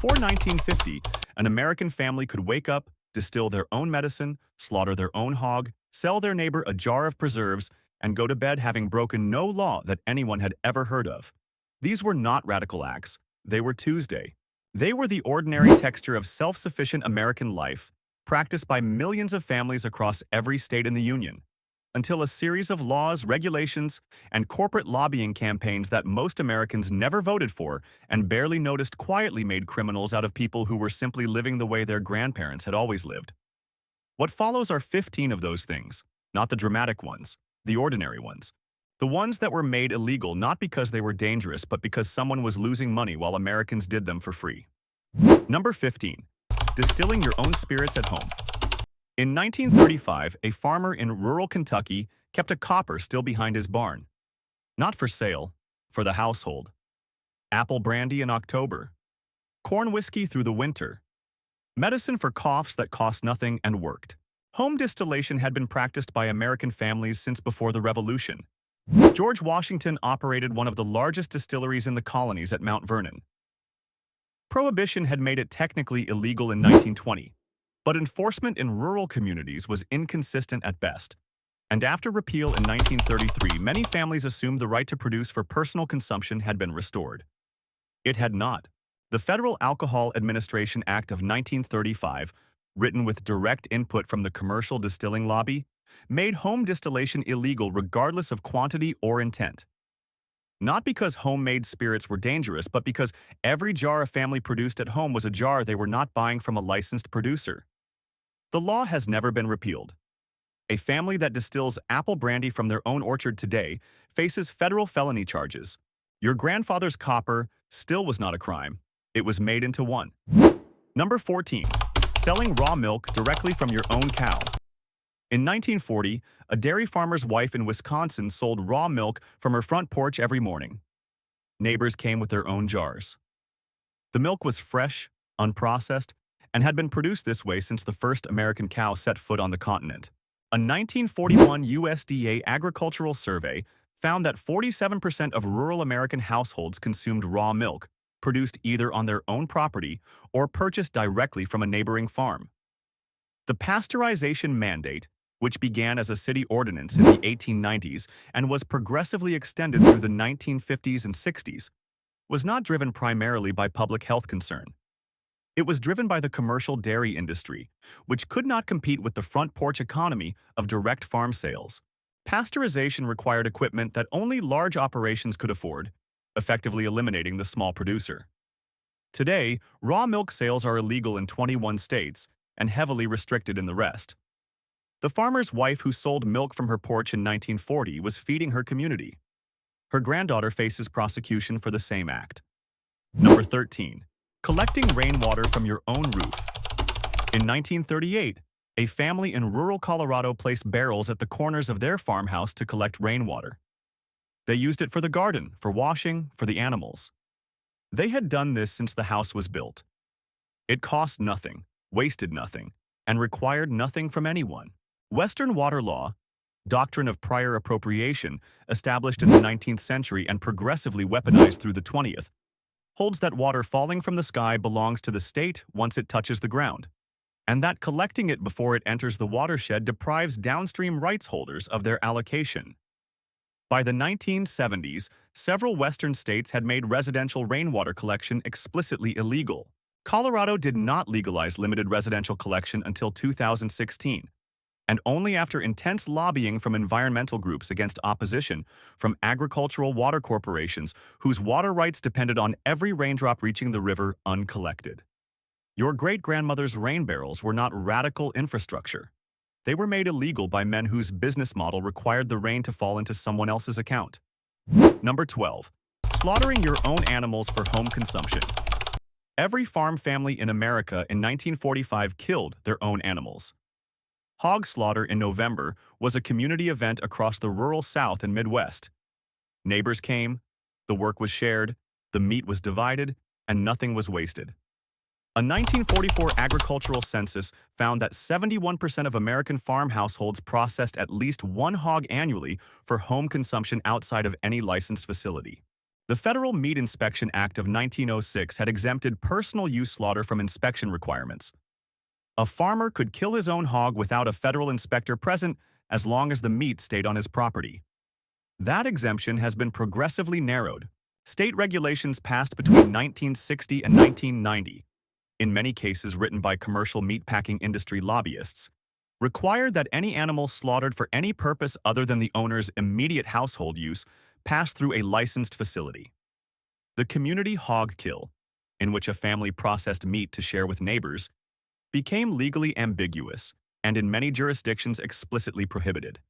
Before 1950, an American family could wake up, distill their own medicine, slaughter their own hog, sell their neighbor a jar of preserves, and go to bed having broken no law that anyone had ever heard of. These were not radical acts. They were Tuesday. They were the ordinary texture of self-sufficient American life, practiced by millions of families across every state in the Union, until a series of laws, regulations, and corporate lobbying campaigns that most Americans never voted for and barely noticed quietly made criminals out of people who were simply living the way their grandparents had always lived. What follows are 15 of those things, not the dramatic ones, the ordinary ones. The ones that were made illegal not because they were dangerous but because someone was losing money while Americans did them for free. Number 15. Distilling your own spirits at home. In 1935, a farmer in rural Kentucky kept a copper still behind his barn. Not for sale, for the household. Apple brandy in October. Corn whiskey through the winter. Medicine for coughs that cost nothing and worked. Home distillation had been practiced by American families since before the Revolution. George Washington operated one of the largest distilleries in the colonies at Mount Vernon. Prohibition had made it technically illegal in 1920, but enforcement in rural communities was inconsistent at best. And after repeal in 1933, many families assumed the right to produce for personal consumption had been restored. It had not. The Federal Alcohol Administration Act of 1935, written with direct input from the commercial distilling lobby, made home distillation illegal regardless of quantity or intent. Not because homemade spirits were dangerous, but because every jar a family produced at home was a jar they were not buying from a licensed producer. The law has never been repealed. A family that distills apple brandy from their own orchard today faces federal felony charges. Your grandfather's copper still was not a crime. It was made into one. Number 14. Selling raw milk directly from your own cow. In 1940, a dairy farmer's wife in Wisconsin sold raw milk from her front porch every morning. Neighbors came with their own jars. The milk was fresh, unprocessed, and had been produced this way since the first American cow set foot on the continent. A 1941 USDA agricultural survey found that 47% of rural American households consumed raw milk, produced either on their own property or purchased directly from a neighboring farm. The pasteurization mandate, which began as a city ordinance in the 1890s and was progressively extended through the 1950s and 60s, was not driven primarily by public health concern. It was driven by the commercial dairy industry, which could not compete with the front porch economy of direct farm sales. Pasteurization required equipment that only large operations could afford, effectively eliminating the small producer. Today, raw milk sales are illegal in 21 states and heavily restricted in the rest. The farmer's wife who sold milk from her porch in 1940 was feeding her community. Her granddaughter faces prosecution for the same act. Number 13. Collecting rainwater from your own roof. In 1938, a family in rural Colorado placed barrels at the corners of their farmhouse to collect rainwater. They used it for the garden, for washing, for the animals. They had done this since the house was built. It cost nothing, wasted nothing, and required nothing from anyone. Western water law, doctrine of prior appropriation, established in the 19th century and progressively weaponized through the 20th, holds that water falling from the sky belongs to the state once it touches the ground, and that collecting it before it enters the watershed deprives downstream rights holders of their allocation. By the 1970s, several Western states had made residential rainwater collection explicitly illegal. Colorado did not legalize limited residential collection until 2016, and only after intense lobbying from environmental groups against opposition from agricultural water corporations whose water rights depended on every raindrop reaching the river uncollected. Your great-grandmother's rain barrels were not radical infrastructure. They were made illegal by men whose business model required the rain to fall into someone else's account. Number 12. Slaughtering your own animals for home consumption. Every farm family in America in 1945 killed their own animals. Hog slaughter in November was a community event across the rural South and Midwest. Neighbors came, the work was shared, the meat was divided, and nothing was wasted. A 1944 agricultural census found that 71% of American farm households processed at least one hog annually for home consumption outside of any licensed facility. The Federal Meat Inspection Act of 1906 had exempted personal use slaughter from inspection requirements. A farmer could kill his own hog without a federal inspector present as long as the meat stayed on his property. That exemption has been progressively narrowed. State regulations passed between 1960 and 1990, in many cases written by commercial meatpacking industry lobbyists, required that any animal slaughtered for any purpose other than the owner's immediate household use pass through a licensed facility. The community hog kill, in which a family processed meat to share with neighbors, became legally ambiguous and in many jurisdictions explicitly prohibited.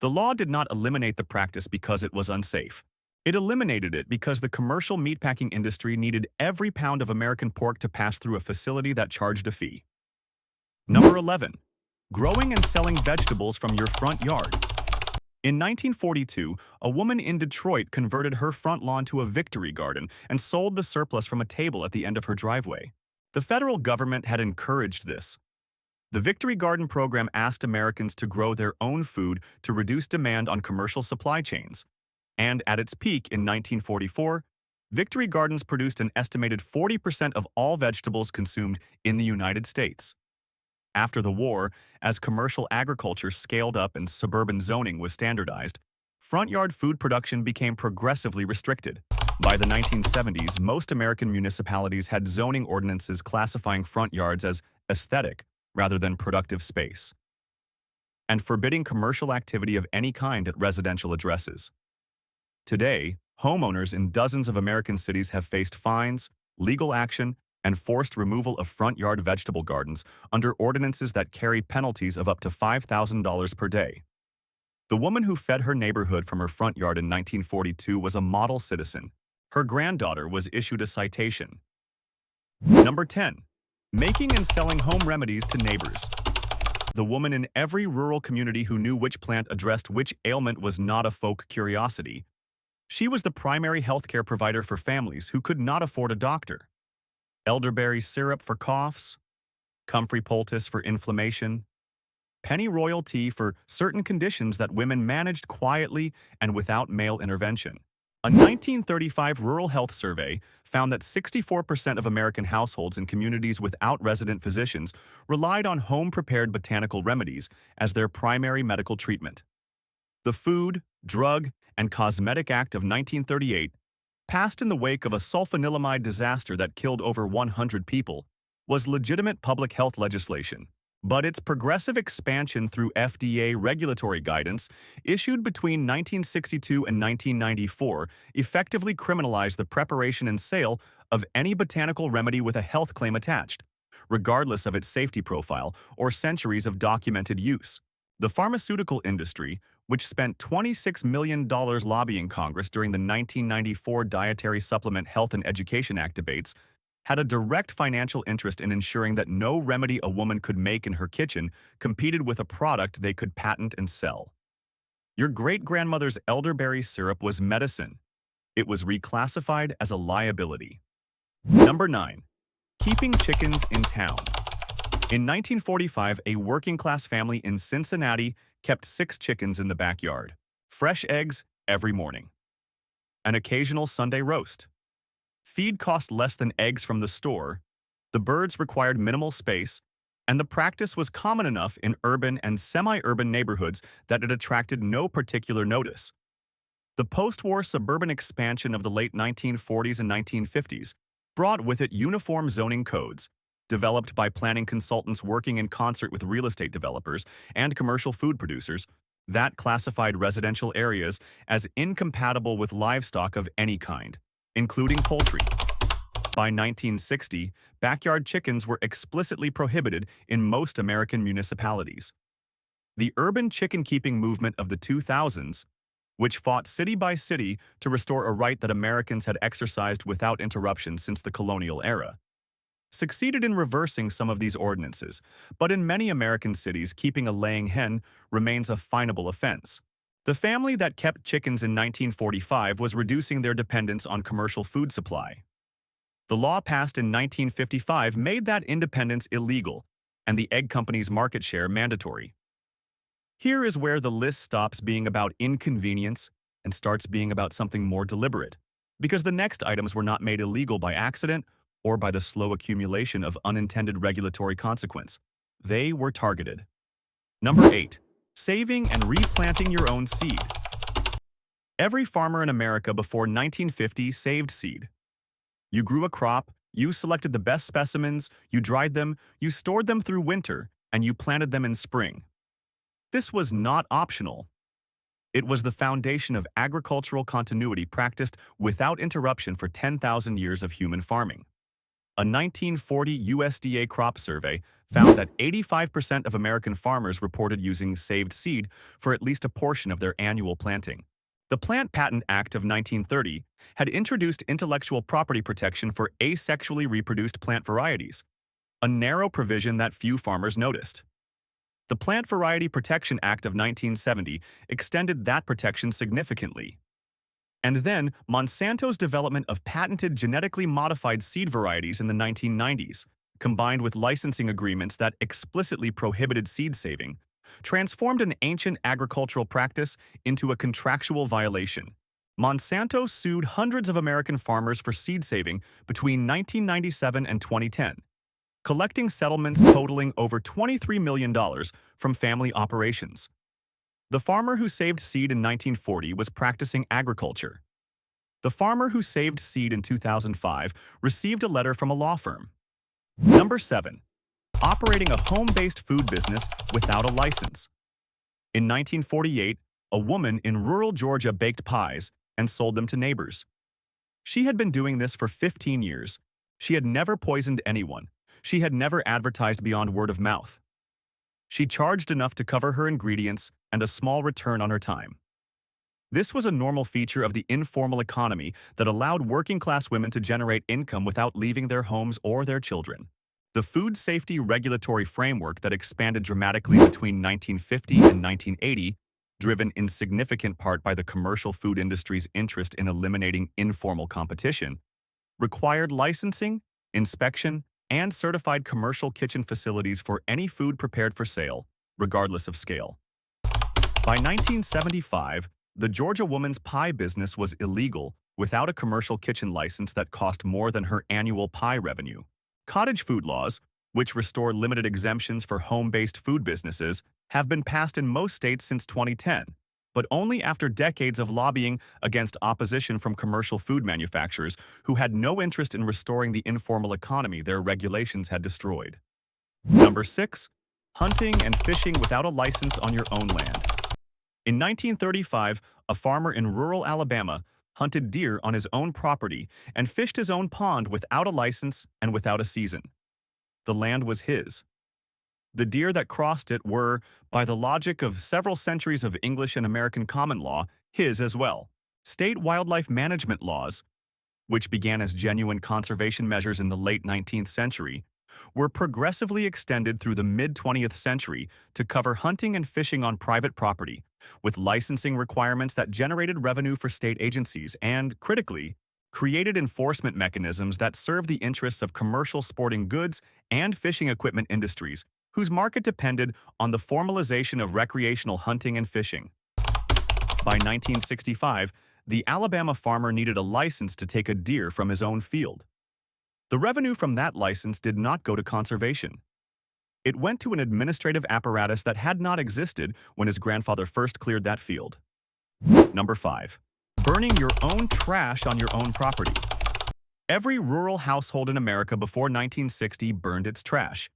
The law did not eliminate the practice because it was unsafe. It eliminated it because the commercial meatpacking industry needed every pound of American pork to pass through a facility that charged a fee. Number 11. Growing and selling vegetables from your front yard. In 1942, a woman in Detroit converted her front lawn to a victory garden and sold the surplus from a table at the end of her driveway. The federal government had encouraged this. The Victory Garden program asked Americans to grow their own food to reduce demand on commercial supply chains. And at its peak in 1944, Victory Gardens produced an estimated 40% of all vegetables consumed in the United States. After the war, as commercial agriculture scaled up and suburban zoning was standardized, front yard food production became progressively restricted. By the 1970s, most American municipalities had zoning ordinances classifying front yards as aesthetic rather than productive space, and forbidding commercial activity of any kind at residential addresses. Today, homeowners in dozens of American cities have faced fines, legal action, and forced removal of front yard vegetable gardens under ordinances that carry penalties of up to $5,000 per day. The woman who fed her neighborhood from her front yard in 1942 was a model citizen. Her granddaughter was issued a citation. Number 10. Making and selling home remedies to neighbors. The woman in every rural community who knew which plant addressed which ailment was not a folk curiosity. She was the primary healthcare provider for families who could not afford a doctor. Elderberry syrup for coughs, comfrey poultice for inflammation, pennyroyal tea for certain conditions that women managed quietly and without male intervention. A 1935 rural health survey found that 64% of American households in communities without resident physicians relied on home-prepared botanical remedies as their primary medical treatment. The Food, Drug, and Cosmetic Act of 1938, passed in the wake of a sulfanilamide disaster that killed over 100 people, was legitimate public health legislation. But its progressive expansion through FDA regulatory guidance, issued between 1962 and 1994, effectively criminalized the preparation and sale of any botanical remedy with a health claim attached, regardless of its safety profile or centuries of documented use. The pharmaceutical industry, which spent $26 million lobbying Congress during the 1994 Dietary Supplement Health and Education Act debates, had a direct financial interest in ensuring that no remedy a woman could make in her kitchen competed with a product they could patent and sell. Your great-grandmother's elderberry syrup was medicine. It was reclassified as a liability. Number 9. Keeping chickens in town. In 1945, a working-class family in Cincinnati kept 6 chickens in the backyard. Fresh eggs every morning. An occasional Sunday roast. Feed cost less than eggs from the store, the birds required minimal space, and the practice was common enough in urban and semi-urban neighborhoods that it attracted no particular notice. The post-war suburban expansion of the late 1940s and 1950s brought with it uniform zoning codes, developed by planning consultants working in concert with real estate developers and commercial food producers, that classified residential areas as incompatible with livestock of any kind, including poultry. By 1960, backyard chickens were explicitly prohibited in most American municipalities. The urban chicken-keeping movement of the 2000s, which fought city by city to restore a right that Americans had exercised without interruption since the colonial era, succeeded in reversing some of these ordinances, but in many American cities, keeping a laying hen remains a finable offense. The family that kept chickens in 1945 was reducing their dependence on commercial food supply. The law passed in 1955 made that independence illegal and the egg company's market share mandatory. Here is where the list stops being about inconvenience and starts being about something more deliberate. because the next items were not made illegal by accident or by the slow accumulation of unintended regulatory consequence. They were targeted. Number 8. Saving and replanting your own seed. Every farmer in America before 1950 saved seed. You grew a crop, you selected the best specimens, you dried them, you stored them through winter, and you planted them in spring. This was not optional. It was the foundation of agricultural continuity practiced without interruption for 10,000 years of human farming. A 1940 USDA crop survey found that 85% of American farmers reported using saved seed for at least a portion of their annual planting. The Plant Patent Act of 1930 had introduced intellectual property protection for asexually reproduced plant varieties, a narrow provision that few farmers noticed. The Plant Variety Protection Act of 1970 extended that protection significantly. And then Monsanto's development of patented genetically modified seed varieties in the 1990s, combined with licensing agreements that explicitly prohibited seed saving, transformed an ancient agricultural practice into a contractual violation. Monsanto sued hundreds of American farmers for seed saving between 1997 and 2010, collecting settlements totaling over $23 million from family operations. The farmer who saved seed in 1940 was practicing agriculture. The farmer who saved seed in 2005 received a letter from a law firm. Number 7. Operating a home-based food business without a license. In 1948, a woman in rural Georgia baked pies and sold them to neighbors. She had been doing this for 15 years. She had never poisoned anyone. She had never advertised beyond word of mouth. She charged enough to cover her ingredients and a small return on her time. This was a normal feature of the informal economy that allowed working-class women to generate income without leaving their homes or their children. The food safety regulatory framework that expanded dramatically between 1950 and 1980, driven in significant part by the commercial food industry's interest in eliminating informal competition, required licensing, inspection, and certified commercial kitchen facilities for any food prepared for sale, regardless of scale. By 1975, the Georgia woman's pie business was illegal without a commercial kitchen license that cost more than her annual pie revenue. Cottage food laws, which restore limited exemptions for home-based food businesses, have been passed in most states since 2010, but only after decades of lobbying against opposition from commercial food manufacturers who had no interest in restoring the informal economy their regulations had destroyed. Number 6. Hunting and fishing without a license on your own land. In 1935, a farmer in rural Alabama hunted deer on his own property and fished his own pond without a license and without a season. The land was his. The deer that crossed it were, by the logic of several centuries of English and American common law, his as well. State wildlife management laws, which began as genuine conservation measures in the late 19th century, were progressively extended through the mid-20th century to cover hunting and fishing on private property, with licensing requirements that generated revenue for state agencies and, critically, created enforcement mechanisms that served the interests of commercial sporting goods and fishing equipment industries, whose market depended on the formalization of recreational hunting and fishing. By 1965, the Alabama farmer needed a license to take a deer from his own field. The revenue from that license did not go to conservation. It went to an administrative apparatus that had not existed when his grandfather first cleared that field. Number 5. Burning your own trash on your own property. Every rural household in America before 1960 burned its trash.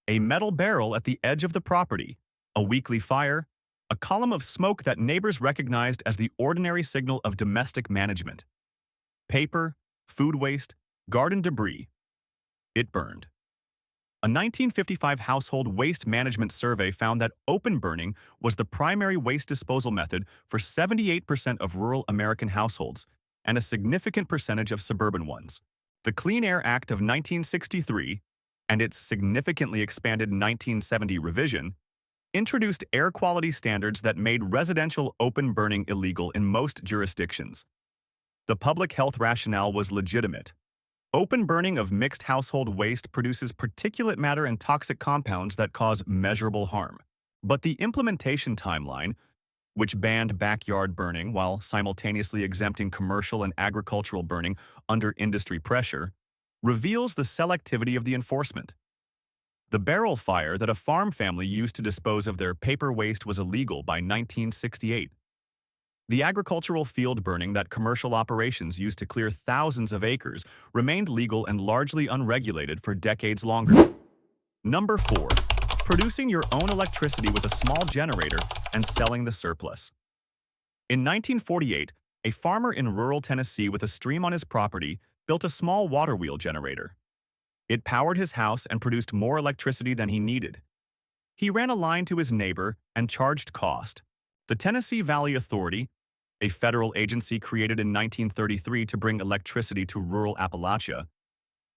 A metal barrel at the edge of the property, a weekly fire, a column of smoke that neighbors recognized as the ordinary signal of domestic management. Paper, food waste, garden debris. It burned. A 1955 household waste management survey found that open burning was the primary waste disposal method for 78% of rural American households and a significant percentage of suburban ones. The Clean Air Act of 1963 and its significantly expanded 1970 revision introduced air quality standards that made residential open burning illegal in most jurisdictions. The public health rationale was legitimate. Open burning of mixed household waste produces particulate matter and toxic compounds that cause measurable harm. But the implementation timeline, which banned backyard burning while simultaneously exempting commercial and agricultural burning under industry pressure, reveals the selectivity of the enforcement. The barrel fire that a farm family used to dispose of their paper waste was illegal by 1968. The agricultural field burning that commercial operations used to clear thousands of acres remained legal and largely unregulated for decades longer. Number 4. Producing your own electricity with a small generator and selling the surplus. In 1948, a farmer in rural Tennessee with a stream on his property built a small water wheel generator. It powered his house and produced more electricity than he needed. He ran a line to his neighbor and charged cost. The Tennessee Valley Authority, a federal agency created in 1933 to bring electricity to rural Appalachia,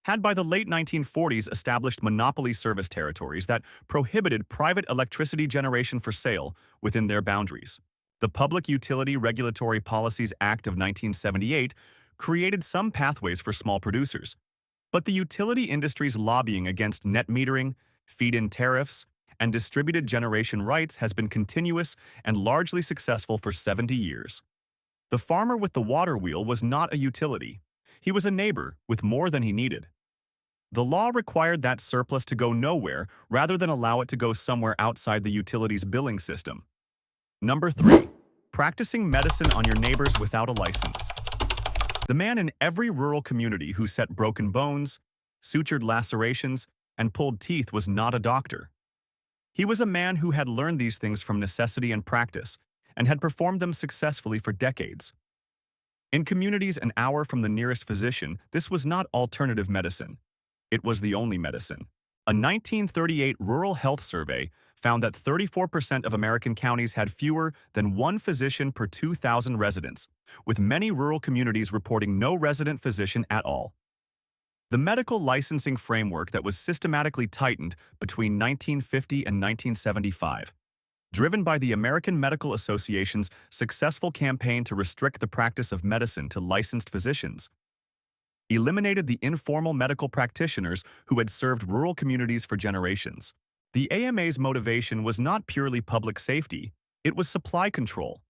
had by the late 1940s established monopoly service territories that prohibited private electricity generation for sale within their boundaries. The Public Utility Regulatory Policies Act of 1978 created some pathways for small producers, but the utility industry's lobbying against net metering, feed-in tariffs, and distributed generation rights has been continuous and largely successful for 70 years. The farmer with the water wheel was not a utility. He was a neighbor with more than he needed. The law required that surplus to go nowhere rather than allow it to go somewhere outside the utility's billing system. Number 3. Practicing medicine on your neighbors without a license. The man in every rural community who set broken bones, sutured lacerations, and pulled teeth was not a doctor. He was a man who had learned these things from necessity and practice, and had performed them successfully for decades. In communities an hour from the nearest physician, this was not alternative medicine. It was the only medicine. A 1938 rural health survey found that 34% of American counties had fewer than one physician per 2,000 residents, with many rural communities reporting no resident physician at all. The medical licensing framework that was systematically tightened between 1950 and 1975, driven by the American Medical Association's successful campaign to restrict the practice of medicine to licensed physicians, eliminated the informal medical practitioners who had served rural communities for generations. The AMA's motivation was not purely public safety, it was supply control.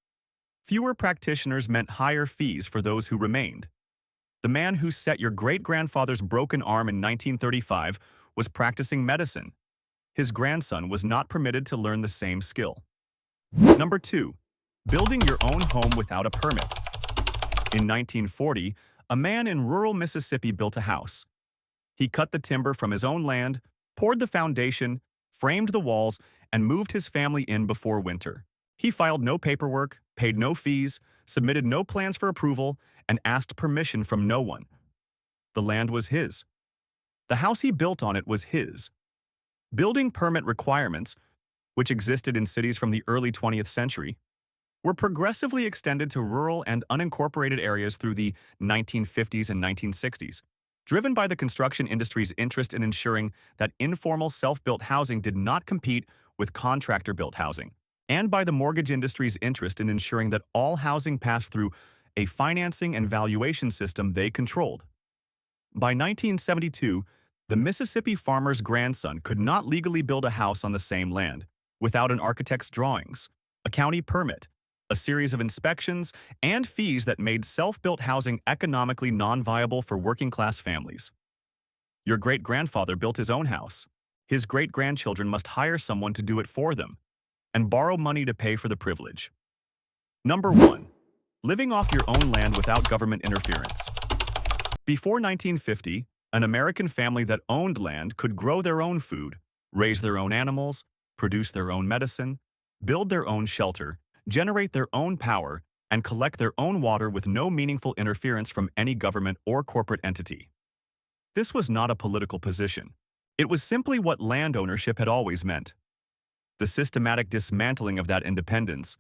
Fewer practitioners meant higher fees for those who remained. The man who set your great-grandfather's broken arm in 1935 was practicing medicine. His grandson was not permitted to learn the same skill. Number 2. Building your own home without a permit. In 1940, a man in rural Mississippi built a house. He cut the timber from his own land, poured the foundation, framed the walls, and moved his family in before winter. He filed no paperwork, paid no fees, submitted no plans for approval, and asked permission from no one. The land was his. The house he built on it was his. Building permit requirements, which existed in cities from the early 20th century, were progressively extended to rural and unincorporated areas through the 1950s and 1960s, driven by the construction industry's interest in ensuring that informal self-built housing did not compete with contractor-built housing, and by the mortgage industry's interest in ensuring that all housing passed through a financing and valuation system they controlled. By 1972, the Mississippi farmer's grandson could not legally build a house on the same land without an architect's drawings, a county permit, a series of inspections, and fees that made self-built housing economically non-viable for working-class families. Your great-grandfather built his own house. His great-grandchildren must hire someone to do it for them, and borrow money to pay for the privilege. Number 1. Living off your own land without government interference. Before 1950, an American family that owned land could grow their own food, raise their own animals, produce their own medicine, build their own shelter, generate their own power, and collect their own water with no meaningful interference from any government or corporate entity. This was not a political position. It was simply what land ownership had always meant. The systematic dismantling of that independence,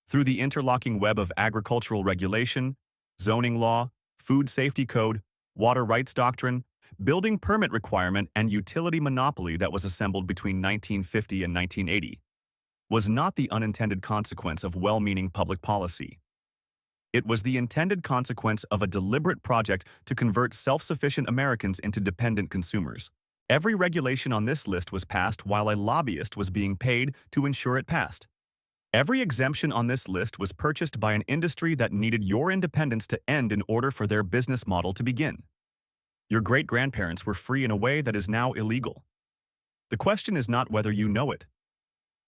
through the interlocking web of agricultural regulation, zoning law, food safety code, water rights doctrine, building permit requirement, and utility monopoly that was assembled between 1950 and 1980, was not the unintended consequence of well-meaning public policy. It was the intended consequence of a deliberate project to convert self-sufficient Americans into dependent consumers. Every regulation on this list was passed while a lobbyist was being paid to ensure it passed. Every exemption on this list was purchased by an industry that needed your independence to end in order for their business model to begin. Your great-grandparents were free in a way that is now illegal. The question is not whether you know it.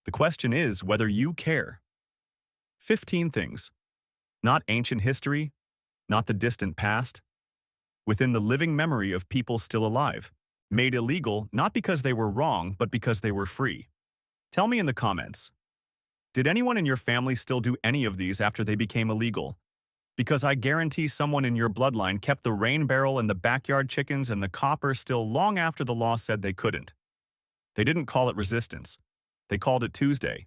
The question is whether you care. 15 things. Not ancient history, not the distant past. Within the living memory of people still alive. Made illegal not because they were wrong, but because they were free. Tell me in the comments. Did anyone in your family still do any of these after they became illegal? Because I guarantee someone in your bloodline kept the rain barrel and the backyard chickens and the copper still long after the law said they couldn't. They didn't call it resistance. They called it Tuesday.